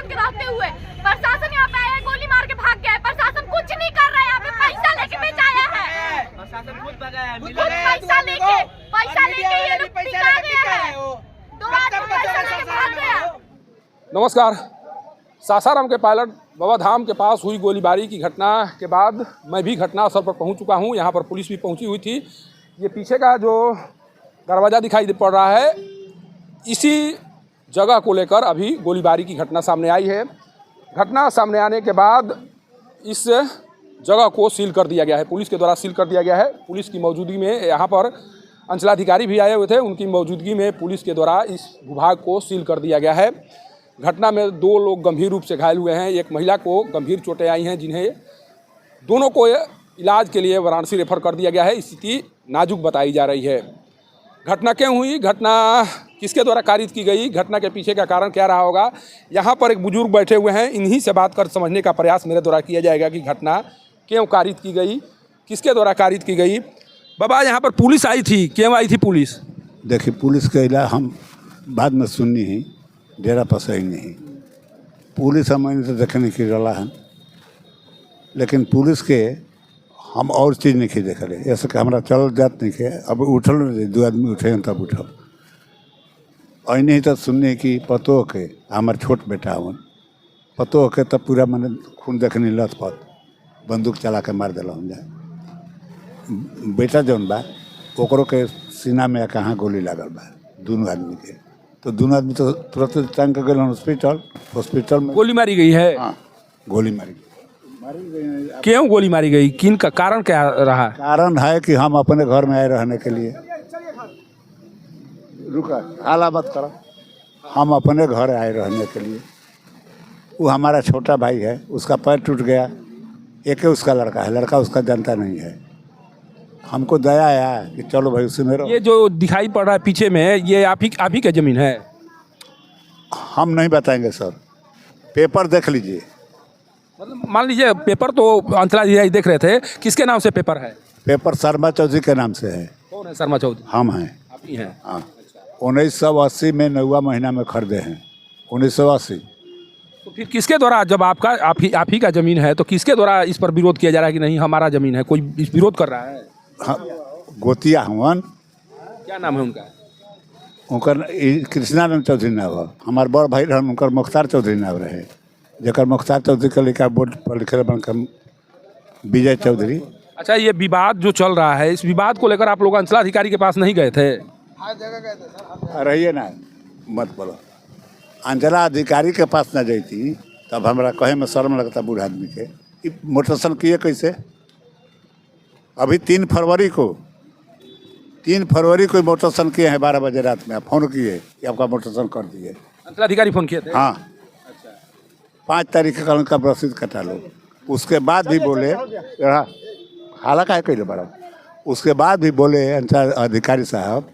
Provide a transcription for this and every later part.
के रहते हुए प्रशासन यहाँ पे आया, गोली मार के भाग गया है। प्रशासन कुछ नहीं कर रहा है, यहाँ पे पैसा लेके बेचाया है। प्रशासन खुद भगाया है, पैसा लेके ये लोग टिका गया है। 2 आदमी पैसा लेके भाग गया। नमस्कार। सासाराम के पायलट बाबा धाम के पास हुई गोलीबारी की घटना के बाद मैं भी घटनास्थल पर पहुंच चुका हूं। यहां पर पुलिस भी पहुंची हुई थी। ये पीछे का जो दरवाज़ा दिखाई पड़ रहा है, इसी जगह को लेकर अभी गोलीबारी की घटना सामने आई है। घटना सामने आने के बाद इस जगह को सील कर दिया गया है, पुलिस के द्वारा सील कर दिया गया है। पुलिस की मौजूदगी में यहाँ पर अंचलाधिकारी भी आए हुए थे, उनकी मौजूदगी में पुलिस के द्वारा इस विभाग को सील कर दिया गया है। घटना में 2 लोग गंभीर रूप से घायल हुए हैं, एक महिला को गंभीर चोटें आई हैं, जिन्हें दोनों को इलाज के लिए वाराणसी रेफर कर दिया गया है। स्थिति नाजुक बताई जा रही है। घटना क्यों हुई, घटना किसके द्वारा कारित की गई, घटना के पीछे का कारण क्या रहा होगा, यहाँ पर एक बुजुर्ग बैठे हुए हैं, इन्हीं से बात कर समझने का प्रयास मेरे द्वारा किया जाएगा कि घटना क्यों कारित की गई, किसके द्वारा कारित की गई। बाबा, यहाँ पर पुलिस आई थी, क्यों आई थी पुलिस? देखिए, पुलिस के इलाज हम बाद में सुननी ही, डेरा पसई नहीं। पुलिस हमें तो देखने की रला है, लेकिन पुलिस के हम और चीज़ नहीं देख रहे। ऐसे कि हमारा चल जात नहीं के, अब उठल नहीं, 2 आदमी उठे तब उठल। और नहीं तो सुनने की पतो के हमारे छोट बेटा हवन, पतो के तब पूरा मैंने खून देखने लथपथ बंदूक चला के मार दिला हम जाए। बेटा जौन बा ओकरो के सीना में कहाँ गोली लागल बा, दोनों आदमी के। तो दोनों आदमी तो तुरंत टांग के गए हॉस्पिटल में। गोली मारी गई है? हाँ, गोली मारी गई। क्यों गोली मारी गई, किन का कारण क्या रहा? कारण है कि हम अपने घर में आए रहने के लिए। रुका, हाला मत करो। हम अपने घर आए रहने के लिए। वो हमारा छोटा भाई है, उसका पैर टूट गया। एक ही उसका लड़का है, लड़का उसका जानता नहीं है। हमको दया आया कि चलो भाई उसी में रहो। ये जो दिखाई पड़ रहा है पीछे में, ये आप ही का ज़मीन है? हम नहीं बताएंगे सर, पेपर देख लीजिए। मतलब मान लीजिए पेपर तो अंचलाधिकारी देख रहे थे, किसके नाम से पेपर है? पेपर शर्मा चौधरी के नाम से है। कौन है शर्मा चौधरी? हम हैं। आप ही हैं? हाँ, 1980 में 9वां महीना में खरीदे हैं। 1980। तो फिर किसके द्वारा, जब आप ही का ज़मीन है, तो किसके द्वारा इस पर विरोध किया जा रहा है कि नहीं हमारा ज़मीन है? कोई इस विरोध कर रहा है? हाँ, गोतिया हवन। क्या नाम है उनका? उनकर कृष्णानंद चौधरी नाम है। हमारे बड़ भाई रहन, उनकर मुख्तार चौधरी नाम रहे, जकर मुख्तार चौधरी का लिखा बोर्ड पर लिखे बनकर विजय चौधरी। अच्छा, ये विवाद जो चल रहा है, इस विवाद को लेकर आप लोग अंचलाधिकारी के पास नहीं गए थे? रहिए ना, मत बोलो। अंचला अधिकारी के पास न जाती तब हमरा कहे में शर्म लगता बूढ़ आदमी के। मोटरसाइकिल किए कैसे? अभी 3 फरवरी को मोटरसाइकिल किए हैं 12 बजे रात में। आप फोन किए कि आपका मोटरसाइकिल कर दिए। अंचलाधिकारी फोन किए थे? हाँ। अच्छा। 5 तारीख का उनका रसीद कटा लो। उसके बाद भी बोले, हालांकि है कहीं बड़ा, उसके बाद भी बोले अंचल अधिकारी साहब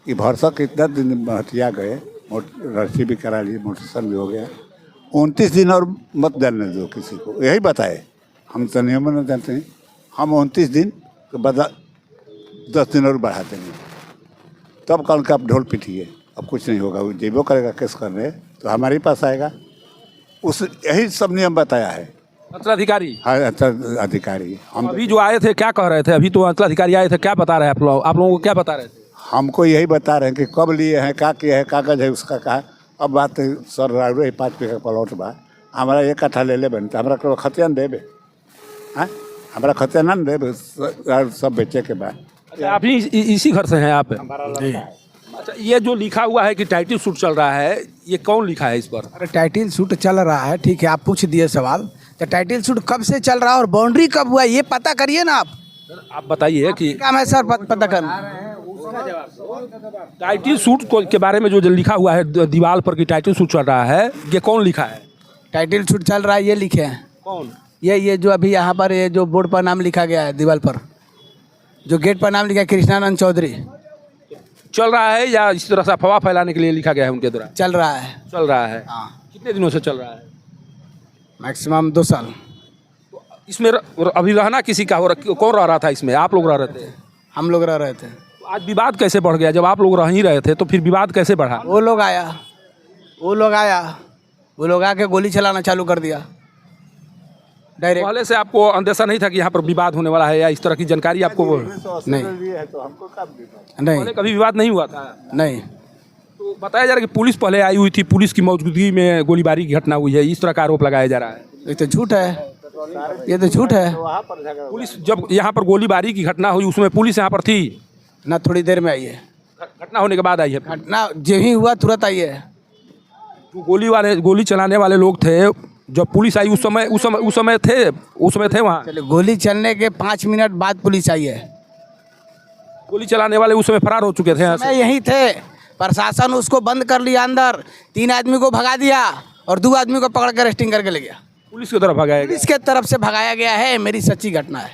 कि भरसक कितना दिन में हटिया गए, रसीद भी करा लिए, मोटरसाइकिल भी हो गया। 29 दिन और मत जानने दो किसी को, यही बताए। हम तो नियम नहीं जानते हैं। हम 29 दिन के बाद 10 दिन और बढ़ाते हैं। तब कल का आप ढोल पिटिए, अब कुछ नहीं होगा। वो जेबो करेगा केस करने तो हमारे पास आएगा। उस यही सब नियम बताया है अंचलाधिकारी। हाँ, अधिकारी। हम अभी जो आए थे क्या कह रहे थे? अभी तो अंचलाधिकारी आए थे, क्या बता रहे हैं आप लोगों को क्या बता रहे थे? हमको यही बता रहे हैं कि कब लिए हैं, क्या किए हैं, कागज है उसका कहा। अब बात सर रही 5 बीघा प्लॉट बा, हमारा 1 कट्ठा ले ले बनता, हमारा खतिया न देवे। हाँ, हमारा खतिया न देवे, सब बेचे के बाद। अच्छा, आप ही इसी घर से हैं आप? अच्छा, ये जो लिखा हुआ है कि टाइटल सूट चल रहा है, ये कौन लिखा है इस पर? अरे टाइटल सूट चल रहा है, ठीक है, आप पूछ दिए सवाल। तो टाइटल सूट कब से चल रहा है और बाउंड्री कब हुआ, ये पता करिए ना आप बताइए कि काम है सर, पता करना। टाइटल सूट के बारे में जो लिखा हुआ है दीवार पर कि टाइटल सूट चल रहा है, ये कौन लिखा है? टाइटल सूट चल रहा है, ये लिखे हैं। कौन? ये जो अभी यहाँ पर ये जो बोर्ड पर नाम लिखा गया है, दीवार पर जो गेट पर नाम लिखा है कृष्णानंद चौधरी, चल रहा है या इस तरह से अफवाह फैलाने के लिए लिखा गया है उनके द्वारा? चल रहा है। चल रहा है। हाँ। कितने दिनों से चल रहा है? मैक्सिमम 2 साल। तो इसमें अभी रहना किसी का हो रहा, कौन रह रहा था इसमें? आप लोग रह रहे थे? हम लोग रह रहे थे। आज विवाद कैसे बढ़ गया? जब आप लोग रह ही रहे थे तो फिर विवाद कैसे बढ़ा? वो लोग आया, वो लोग आके गोली चलाना चालू कर दिया डायरेक्ट। पहले से आपको अंदेशा नहीं था कि यहाँ पर विवाद होने वाला है या इस तरह की जानकारी आपको? नहीं नहीं पहले कभी विवाद नहीं हुआ था? नहीं। तो बताया जा रहा है कि पुलिस पहले आई हुई थी, पुलिस की मौजूदगी में गोलीबारी की घटना हुई है, इस तरह का आरोप लगाया जा रहा है। ये तो झूठ है, ये तो झूठ है। पुलिस जब यहाँ पर गोलीबारी की घटना हुई उसमें पुलिस यहाँ पर थी ना, थोड़ी देर में आई है। घटना होने के बाद आई है? घटना जब ही हुआ तुरंत आई है। जो गोली चलाने वाले लोग थे, जब पुलिस आई उस समय थे वहाँ? चलिए, गोली चलने के 5 मिनट बाद पुलिस आई है। गोली चलाने वाले उस समय फरार हो चुके थे यहाँ से? मैं यहीं थे, प्रशासन उसको बंद कर लिया अंदर, 3 आदमी को भगा दिया और 2 आदमी को पकड़ कर अरेस्टिंग करके ले गया। पुलिस की तरफ भगाया गया? पुलिस के तरफ से भगाया गया है, मेरी सच्ची घटना है।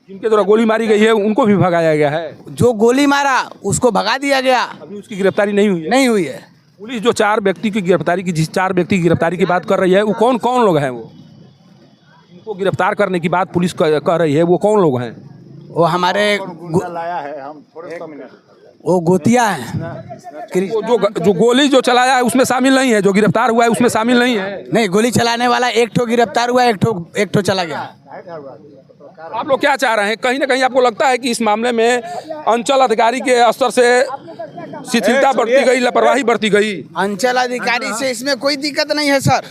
जिनके द्वारा गोली मारी गई है उनको भी भगाया गया है? जो गोली मारा उसको भगा दिया गया। अभी उसकी गिरफ्तारी नहीं हुई है? नहीं हुई है। पुलिस जो 4 व्यक्ति की गिरफ्तारी की, जिस 4 व्यक्ति की गिरफ्तारी की बात कर रही है, वो कौन कौन लोग हैं? वो उनको गिरफ्तार करने की बात पुलिस कह रही है, वो कौन लोग हैं? वो हमारे वो गोतिया हैं। वो जो गोली जो चलाया है उसमें शामिल नहीं है? जो गिरफ्तार हुआ है उसमें शामिल नहीं है? नहीं, गोली चलाने वाला एक ठो गिरफ्तार हुआ, एक ठो चला गया। आप लोग क्या चाह रहे हैं? कहीं ना कहीं आपको लगता है कि इस मामले में अंचल अधिकारी के स्तर से शिथिलता बरती गई, लापरवाही बरती गई? अंचल अधिकारी से इसमें कोई दिक्कत नहीं है सर।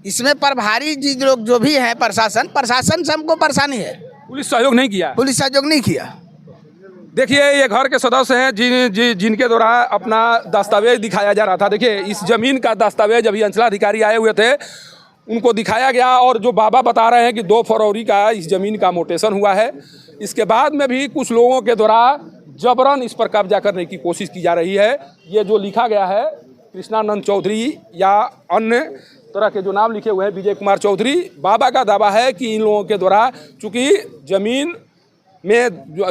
इसमें प्रभारी जी लोग जो भी है, प्रशासन से हमको परेशानी है। पुलिस सहयोग नहीं किया? पुलिस सहयोग नहीं किया। देखिए, ये घर के सदस्य हैं जिनके द्वारा अपना दस्तावेज दिखाया जा रहा था। देखिए, इस जमीन का दस्तावेज अभी अंचलाधिकारी आए हुए थे, उनको दिखाया गया और जो बाबा बता रहे हैं कि 2 फरवरी का इस ज़मीन का मोटेशन हुआ है। इसके बाद में भी कुछ लोगों के द्वारा जबरन इस पर कब्जा करने की कोशिश की जा रही है। ये जो लिखा गया है कृष्णानंद चौधरी या अन्य तरह के जो नाम लिखे हुए हैं, विजय कुमार चौधरी, बाबा का दावा है कि इन लोगों के द्वारा, चूँकि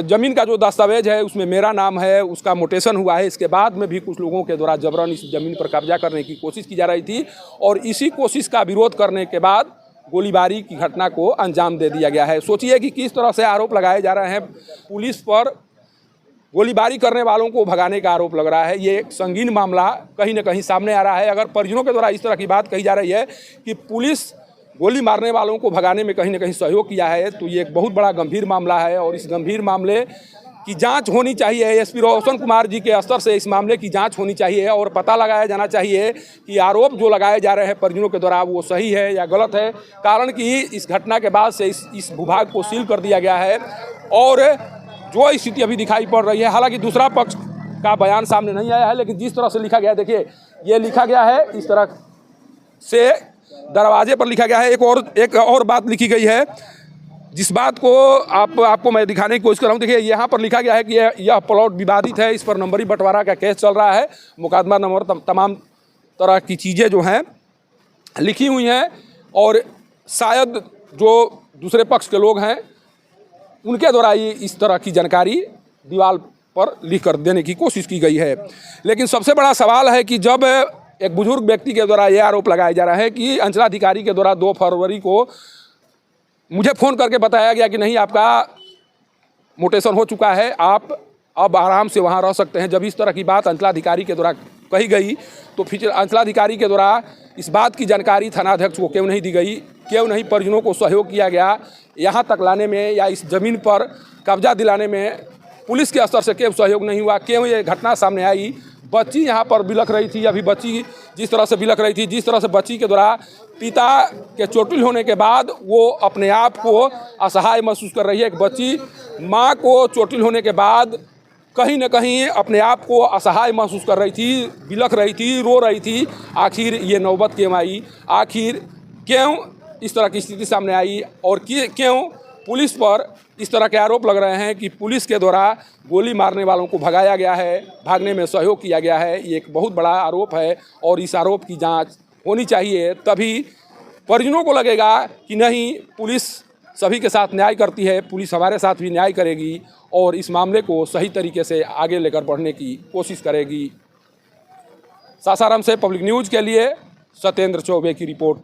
ज़मीन का जो दस्तावेज है उसमें मेरा नाम है, उसका मोटेशन हुआ है। इसके बाद में भी कुछ लोगों के द्वारा जबरन इस ज़मीन पर कब्जा करने की कोशिश की जा रही थी और इसी कोशिश का विरोध करने के बाद गोलीबारी की घटना को अंजाम दे दिया गया है। सोचिए कि किस तरह से आरोप लगाए जा रहे हैं। पुलिस पर गोलीबारी करने वालों को भगाने का आरोप लग रहा है। ये एक संगीन मामला कहीं ना कहीं सामने आ रहा है। अगर परिजनों के द्वारा इस तरह की बात कही जा रही है कि पुलिस गोली मारने वालों को भगाने में कहीं ना कहीं सहयोग किया है, तो ये एक बहुत बड़ा गंभीर मामला है और इस गंभीर मामले की जांच होनी चाहिए। एसपी रोशन कुमार जी के स्तर से इस मामले की जांच होनी चाहिए और पता लगाया जाना चाहिए कि आरोप जो लगाए जा रहे हैं परिजनों के द्वारा वो सही है या गलत है। कारण कि इस घटना के बाद से इस भूभाग को सील कर दिया गया है और जो स्थिति अभी दिखाई पड़ रही है, हालांकि दूसरा पक्ष का बयान सामने नहीं आया है, लेकिन जिस तरह से लिखा गया है, देखिए ये लिखा गया है इस तरह से, दरवाजे पर लिखा गया है। एक और बात लिखी गई है जिस बात को आपको मैं दिखाने की कोशिश कर रहा हूँ। देखिए, यहाँ पर लिखा गया है कि यह प्लॉट विवादित है, इस पर नंबरी बंटवारा का केस चल रहा है, मुकदमा नंबर तमाम तरह की चीज़ें जो हैं लिखी हुई हैं और शायद जो दूसरे पक्ष के लोग हैं उनके द्वारा ये इस तरह की जानकारी दीवार पर लिख कर देने की कोशिश की गई है। लेकिन सबसे बड़ा सवाल है कि जब एक बुजुर्ग व्यक्ति के द्वारा ये आरोप लगाया जा रहा है कि अंचलाधिकारी के द्वारा 2 फरवरी को मुझे फ़ोन करके बताया गया कि नहीं, आपका मोटेशन हो चुका है, आप अब आराम से वहाँ रह सकते हैं। जब इस तरह की बात अंचलाधिकारी के द्वारा कही गई तो फिर अंचलाधिकारी के द्वारा इस बात की जानकारी थानाध्यक्ष को क्यों नहीं दी गई, क्यों नहीं परिजनों को सहयोग किया गया, यहाँ तक लाने में या इस ज़मीन पर कब्जा दिलाने में पुलिस के स्तर से क्यों सहयोग नहीं हुआ, क्यों ये घटना सामने आई। बच्ची यहाँ पर बिलख रही थी, अभी बच्ची जिस तरह से बिलख रही थी, जिस तरह से बच्ची के द्वारा पिता के चोटिल होने के बाद वो अपने आप को असहाय महसूस कर रही है। एक बच्ची माँ को चोटिल होने के बाद कहीं न कहीं अपने आप को असहाय महसूस कर रही थी, बिलख रही थी, रो रही थी। आखिर ये नौबत क्यों आई, आखिर क्यों इस तरह की स्थिति सामने आई और क्यों पुलिस पर इस तरह के आरोप लग रहे हैं कि पुलिस के द्वारा गोली मारने वालों को भगाया गया है, भागने में सहयोग किया गया है। ये एक बहुत बड़ा आरोप है और इस आरोप की जांच होनी चाहिए, तभी परिजनों को लगेगा कि नहीं, पुलिस सभी के साथ न्याय करती है, पुलिस हमारे साथ भी न्याय करेगी और इस मामले को सही तरीके से आगे लेकर बढ़ने की कोशिश करेगी। सासाराम से पब्लिक न्यूज़ के लिए सत्येंद्र चौबे की रिपोर्ट।